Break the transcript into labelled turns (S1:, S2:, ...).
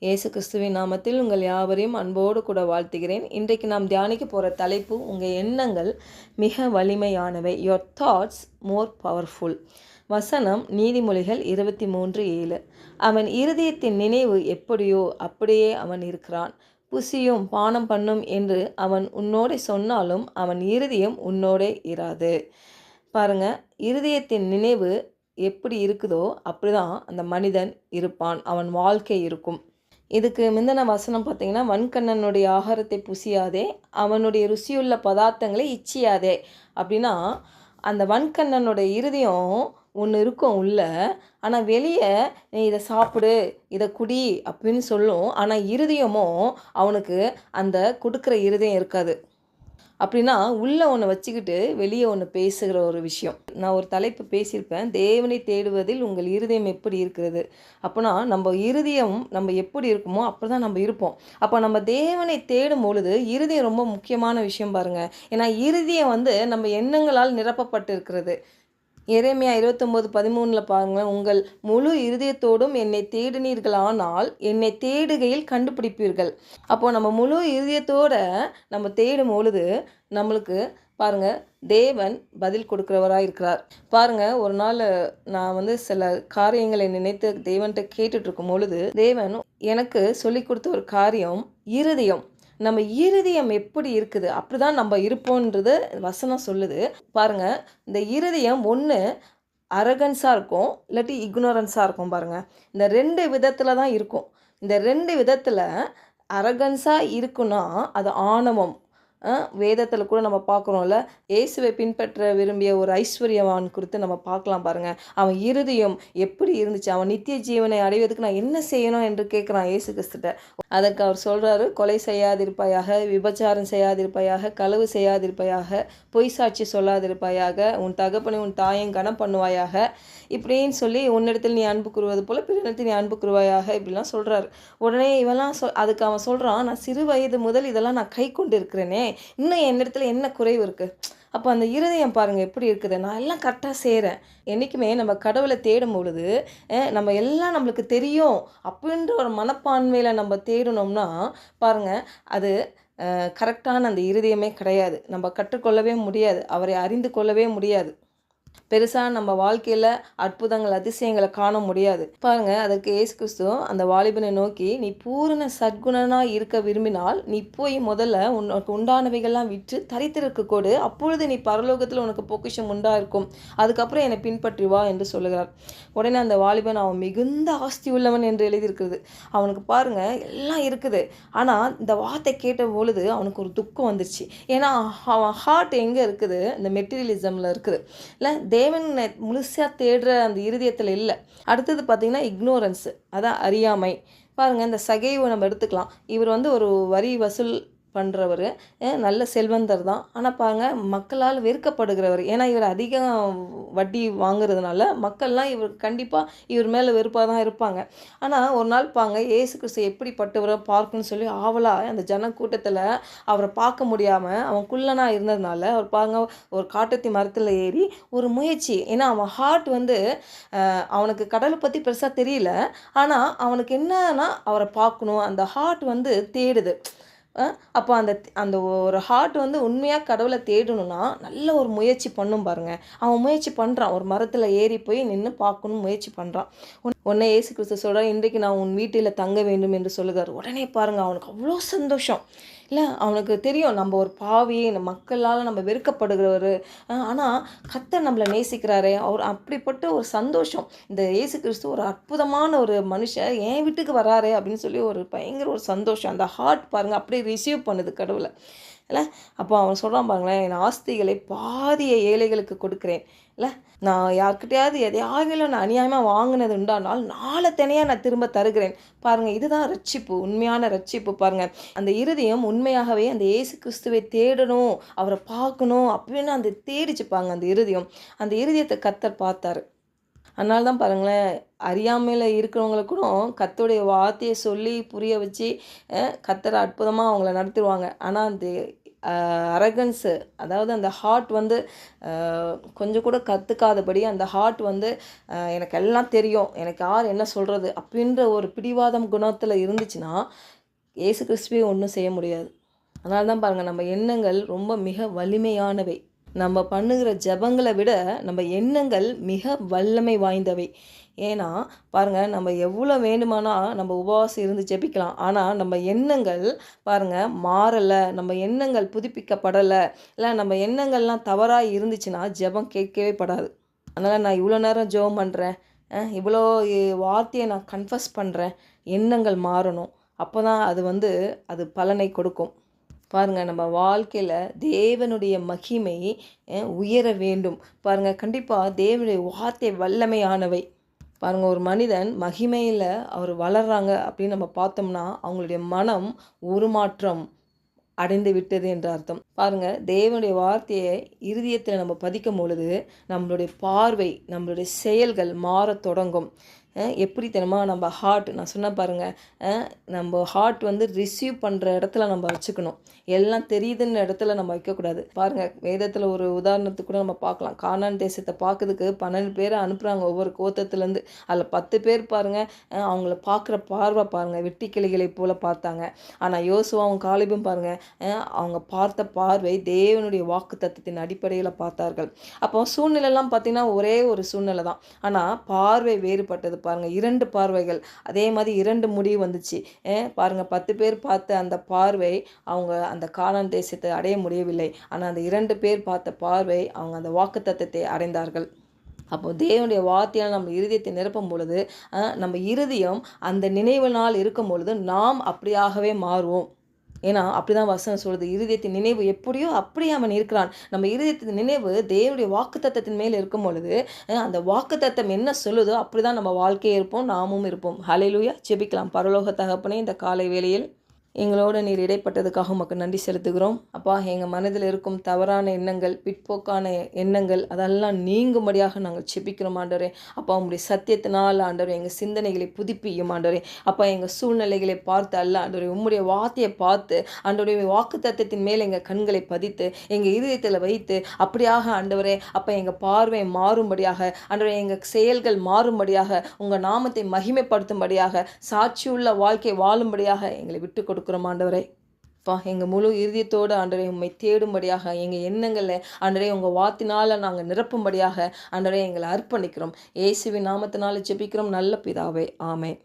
S1: இயேசு கிறிஸ்துவின் நாமத்தில் உங்கள் யாவரையும் அன்போடு கூட வாழ்த்துகிறேன். இன்றைக்கு நாம் தியானிக்க போகிற தலைப்பு, உங்கள் எண்ணங்கள் மிக வலிமையானவை. Your thoughts more powerful. வசனம் நீதிமொழிகள் 23:7. அவன் இருதயத்தின் நினைவு எப்படியோ அப்படியே அவன் இருக்கிறான். புசியும் பானம் பண்ணும் என்று அவன் உன்னோட சொன்னாலும் அவன் இருதயம் உன்னோட இராது. பாருங்க, இருதயத்தின் நினைவு எப்படி இருக்குதோ அப்படிதான் அந்த மனிதன் இருப்பான், அவன் வாழ்க்கை இருக்கும். இதுக்கு முந்தின வசனம் பார்த்தீங்கன்னா, வன்கண்ணனுடைய ஆகாரத்தை புசியாதே, அவனுடைய ருசியுள்ள பதார்த்தங்களை இச்சியாதே. அப்படின்னா அந்த வன்கண்ணனுடைய இருதயம் ஒன்று இருக்கும் உள்ள, ஆனால் வெளியே நீ இதை சாப்பிடு, இதை குடி அப்படின்னு சொல்லும். ஆனால் இருதயமும் அவனுக்கு அந்த கொடுக்குற இருதயம் இருக்காது. அப்படின்னா உள்ளே ஒன்று வச்சுக்கிட்டு வெளியே ஒன்று பேசுகிற ஒரு விஷயம். நான் ஒரு தலைப்பு பேசியிருப்பேன், தேவனை தேடுவதில் உங்கள் இருதயம் எப்படி இருக்கிறது. அப்போனா நம்ம இருதயம் நம்ம எப்படி இருக்குமோ அப்படி தான் நம்ம இருப்போம். அப்போ நம்ம தேவனை தேடும் பொழுது இருதயம் ரொம்ப முக்கியமான விஷயம் பாருங்கள். ஏன்னா இருதயம் நம்ம எண்ணங்களால் நிரப்பப்பட்டு இருக்கிறது. எரேமியா 29:13 பாருங்கள், உங்கள் முழு இருதயத்தோடும் என்னை தேடினீர்களானால் என்னை தேடுகையில் கண்டுபிடிப்பீர்கள். அப்போது நம்ம முழு இருதயத்தோடு நம்ம தேடும் பொழுது நம்மளுக்கு பாருங்கள் தேவன் பதில் கொடுக்குறவராக இருக்கிறார். பாருங்கள், ஒரு நாள் நான் சில காரியங்களை நினைத்து தேவன்கிட்ட கேட்டுட்ருக்கும் பொழுது தேவன் எனக்கு சொல்லி கொடுத்த ஒரு காரியம், இருதயம். நம்ம இருதயம் எப்படி இருக்குது அப்படி தான் நம்ம இருப்போன்றது வசனம் சொல்லுது. பாருங்கள், இந்த இருதயம் ஒன்று அரகன்ஸாக இருக்கும், இல்லாட்டி இக்னோரன்ஸாக இருக்கும். பாருங்கள், இந்த 2 விதத்தில் தான் இருக்கும். இந்த 2 விதத்தில் அரகன்ஸாக இருக்குன்னா அது ஆணவம். வேதத்தில் கூட நம்ம பார்க்குறோம்ல, இயேசுவை பின்பற்ற விரும்பிய ஒரு ஐஸ்வர்யவான் குறித்து நம்ம பார்க்கலாம். பாருங்கள், அவன் இருதயம் எப்படி இருந்துச்சு, அவன் நித்திய ஜீவனை அடைவதற்கு நான் என்ன செய்யணும் என்று கேட்குறான் இயேசு கிறிஸ்துட்ட. அதற்கு அவர் சொல்கிறாரு, கொலை செய்யாதிருப்பாயாக, விபச்சாரம் செய்யாதிருப்பாயாக, களவு செய்யாதிருப்பாயாக, பொய் சாட்சி சொல்லாதிருப்பாயாக, உன் தகப்பனை உன் தாயையும் கனம் பண்ணுவாயாக, இப்படின்னு சொல்லி உன்னிடத்தில் நீ அன்பு கூறுவது போல் பிறனிடத்தில் நீ அன்பு கூறுவாயாக, இப்படிலாம் சொல்கிறாரு. உடனே இவெல்லாம் அதுக்கு அவன் சொல்கிறான், நான் சிறு வயது முதல் இதெல்லாம் நான் கை கொண்டு இருக்கிறேனே, இன்னும் என்னிடத்துல என்ன குறைவு இருக்குது. அப்போ அந்த இருதயம் பாருங்கள் எப்படி இருக்குது, நான் எல்லாம் கரெக்டாக செய்கிறேன். என்றைக்குமே நம்ம கடவுளை தேடும் பொழுது நம்ம எல்லாம் நம்மளுக்கு தெரியும் அப்படின்ற ஒரு மனப்பான்மையில் நம்ம தேடணும்னா பாருங்கள், அது கரெக்டான அந்த இருதயமே கிடையாது. நம்ம கற்றுக்கொள்ளவே முடியாது, அவரை அறிந்து கொள்ளவே முடியாது. பெருசாக நம்ம வாழ்க்கையில் அற்புதங்கள் அதிசயங்களை காண முடியாது. பாருங்கள், அதற்கு இயேசு கிறிஸ்து அந்த வாலிபனை நோக்கி, நீ பூரண சத்குணனாக இருக்க விரும்பினால் நீ போய் முதல்ல உனக்கு உண்டானவைகள்லாம் விற்று தரித்திரருக்கு கொடு, அப்பொழுது நீ பரலோகத்தில் உனக்கு பொக்கிஷம் உண்டாயிருக்கும், அதுக்கப்புறம் என்னை பின்பற்றி வா என்று சொல்லுகிறார். உடனே அந்த வாலிபன், அவன் மிகுந்த ஆஸ்தி உள்ளவன் என்று எழுதியிருக்கிறது. அவனுக்கு பாருங்கள் எல்லாம் இருக்குது, ஆனால் இந்த வார்த்தை கேட்ட பொழுது அவனுக்கு ஒரு துக்கம் வந்துருச்சு. ஏன்னா அவன் ஹார்ட் எங்கே இருக்குது, இந்த மெட்டீரியலிசமில் இருக்குது. இல்லை, தேவன் முழுசாக தேடுற அந்த இருதயத்தில் இல்லை. அடுத்தது பார்த்திங்கன்னா இக்னோரன்ஸ், அதான் அறியாமை. பாருங்கள், இந்த சகைவை நம்ம எடுத்துக்கலாம். இவர் ஒரு வரி வசூல் பண்ணுறவர், நல்ல செல்வந்தர் தான். ஆனால் பாருங்கள், மக்களால் வெறுக்கப்படுகிறவர். ஏன்னா இவர் அதிகம் வட்டி வாங்குறதுனால மக்கள்லாம் இவர் கண்டிப்பாக இவர் மேலே வெறுப்பாக தான் இருப்பாங்க. ஆனால் ஒரு நாள் இயேசு கிறிஸ்து எப்படிப்பட்டவரை பார்க்கணும்னு சொல்லி ஆவலாக அந்த ஜனக்கூட்டத்தில் அவரை பார்க்க முடியாமல் அவன் குள்ளனாக இருந்ததுனால அவர் ஒரு காட்டத்தி மரத்தில் ஏறி ஒரு முயற்சி. ஏன்னா அவன் ஹார்ட் அவனுக்கு கடலை பற்றி பெருசாக தெரியல, ஆனால் அவனுக்கு என்னன்னா அவரை பார்க்கணும், அந்த ஹார்ட் தேடுது. அப்போ அந்த அந்த ஒரு ஹார்ட் உண்மையாக கடவுளை தேடணும்னா நல்ல ஒரு முயற்சி பண்ணும். பாருங்கள், அவன் முயற்சி பண்ணுறான், ஒரு மரத்தில் ஏறி போய் நின்று பார்க்கணும் முயற்சி பண்ணுறான். உடனே இயேசு கிறிஸ்து சொல்கிறார், இன்றைக்கு நான் உன் வீட்டில் தங்க வேண்டும் என்று சொல்லுகிறார். உடனே பாருங்கள், அவனுக்கு அவ்வளோ சந்தோஷம். இல்லை, அவனுக்கு தெரியும் நம்ம ஒரு பாவி, இந்த மக்களால் நம்ம வெறுக்கப்படுகிறவர், ஆனால் கர்த்தர் நம்மளை நேசிக்கிறாரே, அவர் அப்படிப்பட்ட ஒரு சந்தோஷம். இந்த இயேசு கிறிஸ்து ஒரு அற்புதமான ஒரு மனுஷன் என் வீட்டுக்கு வராரே அப்படின்னு சொல்லி ஒரு பயங்கர ஒரு சந்தோஷம். அந்த ஹார்ட் பாருங்கள் அப்படியே ரிசீவ் பண்ணுது கடவுளை. இல்லை, அப்போ அவன் சொல்கிறான் பாருங்களேன், என் ஆஸ்திகளை பாதியை ஏழைகளுக்கு கொடுக்குறேன். இல்லை, நான் யார்கிட்டையாவது எதையாவது நான் அநியாயமாக வாங்கினது உண்டானால் நாளத்தனையாக நான் திரும்ப தருகிறேன். பாருங்கள், இதுதான் ரட்சிப்பு, உண்மையான ரட்சிப்பு. பாருங்கள், அந்த இருதயம் உண்மையாகவே அந்த இயேசு கிறிஸ்துவை தேடணும், அவரை பார்க்கணும் அப்படின்னு அந்த தேடிச்சுப்பாங்க. அந்த இருதயத்தை கர்த்தர் பார்த்தாரு. அதனால தான் பாருங்களேன், அறியாமையில் இருக்கிறவங்களுக்கு கூட கர்த்தருடைய வார்த்தையை சொல்லி புரிய வச்சு கர்த்தர் அற்புதமாக அவங்கள நடத்திடுவாங்க. ஆனால் அந்த அரகன்ஸு, அதாவது அந்த ஹார்ட் வந்து கொஞ்சம் கூட கற்றுக்காதபடி அந்த ஹார்ட் வந்து எனக்கு எல்லாம் தெரியும், எனக்கு யார் என்ன சொல்கிறது அப்படின்ற ஒரு பிடிவாதம் குணத்தில் இருந்துச்சுன்னா இயேசு கிறிஸ்துவே ஒன்றும் செய்ய முடியாது. அதனால தான் பாருங்கள், நம்ம எண்ணங்கள் ரொம்ப மிக வலிமையானவை. நம்ம பண்ணுகிற ஜெபங்களை விட நம்ம எண்ணங்கள் மிக வல்லமை வாய்ந்தவை. ஏன்னா பாருங்கள், நம்ம எவ்வளோ வேண்டுமானா நம்ம உபவாசம் இருந்து ஜெபிக்கலாம். ஆனால் நம்ம எண்ணங்கள் பாருங்கள் மாறலை, நம்ம எண்ணங்கள் புதுப்பிக்கப்படலை, இல்லை நம்ம எண்ணங்கள்லாம் தவறாக இருந்துச்சுன்னா ஜெபம் கேட்கவே படாது. அதனால் நான் இவ்வளோ நேரம் ஜெபம் பண்ணுறேன், இவ்வளோ வார்த்தையை நான் கன்ஃபஸ் பண்ணுறேன், எண்ணங்கள் மாறணும். அப்போ தான் அது பலனை கொடுக்கும். பாருங்கள், நம்ம வாழ்க்கையில் தேவனுடைய மகிமை உயர வேண்டும். பாருங்கள், கண்டிப்பாக தேவனுடைய வார்த்தை வல்லமையானவை. பாருங்கள், ஒரு மனிதன் மகிமையில் அவர் வளர்கிறாங்க அப்படின்னு நம்ம பார்த்தோம்னா அவங்களுடைய மனம் உருமாற்றம் அடைந்து விட்டது என்ற அர்த்தம். பாருங்கள், தேவனுடைய வார்த்தையை இருதயத்தில் நம்ம பதிக்கும் பொழுது நம்மளுடைய பார்வை, நம்மளுடைய செயல்கள் மாறத் தொடங்கும். எப்படி தெரியுமா, நம்ம ஹார்ட், நான் சொன்ன பாருங்கள், நம்ம ஹார்ட் ரிசீவ் பண்ணுற இடத்துல நம்ம வச்சுக்கணும், எல்லாம் தெரியுதுன்ற இடத்துல நம்ம வைக்கக்கூடாது. பாருங்கள், வேதத்தில் ஒரு உதாரணத்துக்கு கூட நம்ம பார்க்கலாம். கானான் தேசத்தை பார்க்கறதுக்கு 12 பேரை அனுப்புகிறாங்க ஒவ்வொரு கோத்திரத்துலேருந்து. அதில் 10 பேர் பாருங்கள், அவங்கள பார்க்குற பார்வை பாருங்கள், வெட்டி கிளிகளை போல் பார்த்தாங்க. ஆனால் யோசுவாவும் காலேபும் பாருங்கள், அவங்க பார்த்த பார்வை தேவனுடைய வாக்கு தத்தத்தின் அடிப்படையில் பார்த்தார்கள். அப்போ சூழ்நிலைலாம் பார்த்திங்கன்னா ஒரே ஒரு சூழ்நிலை தான், ஆனால் பார்வை வேறுபட்டது. பாருங்கள், 2 பார்வைகள், அதே மாதிரி 2 முடிவு வந்துச்சு. பாருங்கள், 10 பேர் பார்த்த அந்த பார்வை அவங்க அந்த கானான் தேசத்தை அடைய முடியவில்லை. ஆனால் அந்த 2 பேர் பார்த்த பார்வை அவங்க அந்த வாக்குத்தத்தத்தை அடைந்தார்கள். அப்போ தேவனுடைய வார்த்தையால் நம்ம இருதயத்தை நிரப்பும் பொழுது, நம்ம இருதயம் அந்த நினைவினால் இருக்கும் பொழுது நாம் அப்படியாகவே மாறுவோம். ஏன்னா அப்படி தான் வசனம் சொல்லுது, இருதயத்தின் நினைவு எப்படியோ அப்படியே அவன் இருக்கிறான். நம்ம இருதயத்தின் நினைவு தேவனுடைய வாக்குத்தத்தத்தின் மேல் இருக்கும் பொழுது அந்த வாக்குத்தத்தம் என்ன சொல்லுதோ அப்படி தான் நம்ம வாழ்க்கையே இருப்போம், நாமும் இருப்போம். ஹல்லேலூயா. ஜெபிக்கலாம். பரலோக தகப்பனே, இந்த காலை வேளையில் எங்களோட நீர் இடைப்பட்டதுக்காக உமக்கு நன்றி செலுத்துகிறோம். அப்பா, எங்கள் மனதில் இருக்கும் தவறான எண்ணங்கள், பிற்போக்கான எண்ணங்கள் அதெல்லாம் நீங்கும்படியாக நாங்கள் செபிக்கிறோம் ஆண்டவரே. அப்பா, உங்களுடைய சத்தியத்தினால் ஆண்டவரே எங்கள் சிந்தனைகளை புதுப்பியும் ஆண்டவரே. அப்பா, எங்கள் சூழ்நிலைகளை பார்த்து அல்ல ஆண்டவரே, உம்முடைய வார்த்தையை பார்த்து ஆண்டவருடைய வாக்கு தத்தத்தின் மேல் எங்கள் கண்களை பதித்து எங்கள் இதயத்தில் வைத்து அப்படியாக ஆண்டவரே, அப்போ எங்கள் பார்வை மாறும்படியாக ஆண்டவரே, எங்கள் செயல்கள் மாறும்படியாக, உங்கள் நாமத்தை மகிமைப்படுத்தும்படியாக, சாட்சியுள்ள வாழ்க்கை வாழும்படியாக எங்களை விட்டு கொடுக்கிறோம் ஆண்டவரே. எங்கள் முழு இறுதியத்தோடு ஆண்டவரே உம்மை தேடும்படியாக, எங்கள் எண்ணங்களில் ஆண்டவரே உங்கள் வார்த்தையினால் நாங்கள் நிரப்பும்படியாக ஆண்டவரே எங்களை அர்ப்பணிக்கிறோம். இயேசுவின் நாமத்தினால ஜெபிக்கிறோம் நல்ல பிதாவே. ஆமென்.